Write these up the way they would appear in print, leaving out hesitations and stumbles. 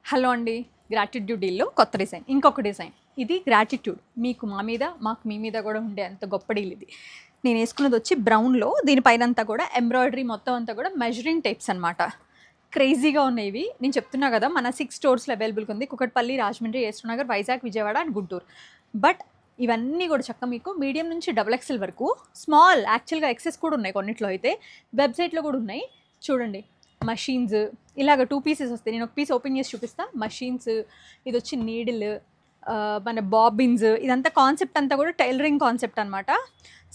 Hello అండి, gratitude డీల్లో కొత్త design, ఇంకొక డిజైన్. ఇది గ్రాటిట్యూడ్, మీకు మా మీద మాకు మీ మీద కూడా ఉండే అంత గొప్ప డీల్ ఇది. నేను వేసుకున్నది వచ్చి బ్రౌన్లో, దీనిపైన అంతా కూడా ఎంబ్రాయిడరీ మొత్తం అంతా కూడా మెజరింగ్ టైప్స్ అనమాట. క్రేజీగా ఉన్నాయి. నేను చెప్తున్నా కదా, మన 6 స్టోర్స్లో అవైలబుల్గా ఉంది. Kukatpally, Rajahmundry, astro Nagar, Vizag, Vijayawada and Guntur. But ఇవన్నీ కూడా చక్కగా మీకు మీడియం నుంచి XXL వరకు, స్మాల్ యాక్చువల్గా ఎక్సెస్ కూడా ఉన్నాయి కొన్నిట్లో, అయితే వెబ్సైట్లో కూడా ఉన్నాయి. చూడండి, మషీన్స్ ఇలాగ 2 పీసెస్ వస్తాయి. నేను ఒక పీస్ ఓపెన్ చేసి చూపిస్తా. మషీన్స్, ఇది వచ్చి నీడిల్, మన బాబిన్స్, ఇదంతా కాన్సెప్ట్ అంతా కూడా టైలరింగ్ కాన్సెప్ట్ అనమాట.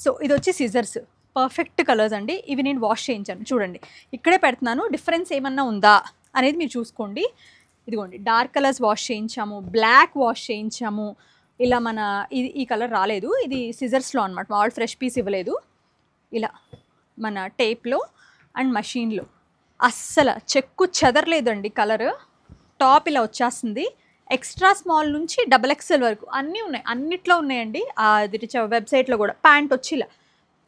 సో ఇది వచ్చి సిజర్స్, పర్ఫెక్ట్ కలర్స్ అండి. ఇవి నేను వాష్ చేయించాను. చూడండి, ఇక్కడే పెడుతున్నాను, డిఫరెన్స్ ఏమన్నా ఉందా అనేది మీరు చూసుకోండి. ఇదిగోండి, డార్క్ కలర్స్ వాష్ చేయించాము, బ్లాక్ వాష్ చేయించాము. ఇలా మన ఈ కలర్ రాలేదు, ఇది సిజర్స్లో అనమాట, మామూలు ఫ్రెష్ పీస్ ఇవ్వలేదు. ఇలా మన టేప్లో అండ్ మషీన్లో అస్సలు చెక్కు చెదరలేదండి. కలర్ టాప్ ఇలా వచ్చేస్తుంది. ఎక్స్ట్రా స్మాల్ నుంచి XXL వరకు అన్నీ ఉన్నాయి, అన్నిట్లో ఉన్నాయండి. అది వెబ్సైట్లో కూడా. ప్యాంట్ వచ్చి ఇలా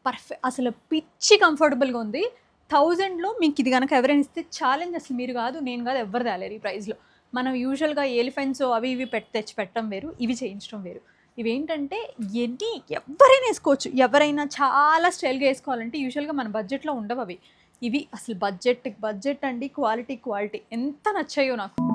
పర్ఫెక్ట్, అసలు పిచ్చి కంఫర్టబుల్గా ఉంది. 1000లో మీకు ఇది కనుక ఎవరైనా ఇస్తే ఛాలెంజ్, అసలు మీరు కాదు నేను కాదు ఎవ్వరు తేలేరు ఈ ప్రైస్లో. మనం యూజువల్గా ఎలిఫెంట్స్ అవి ఇవి తెచ్చి పెట్టడం వేరు, ఇవి చేయించడం వేరు. ఇవేంటంటే ఎవరైనా వేసుకోవచ్చు. ఎవరైనా చాలా స్టైల్గా వేసుకోవాలంటే యూజువల్గా మన బడ్జెట్లో ఉండవు అవి. ఇవి అసలు బడ్జెట్ అండి, క్వాలిటీ ఎంత నచ్చాయో నాకు.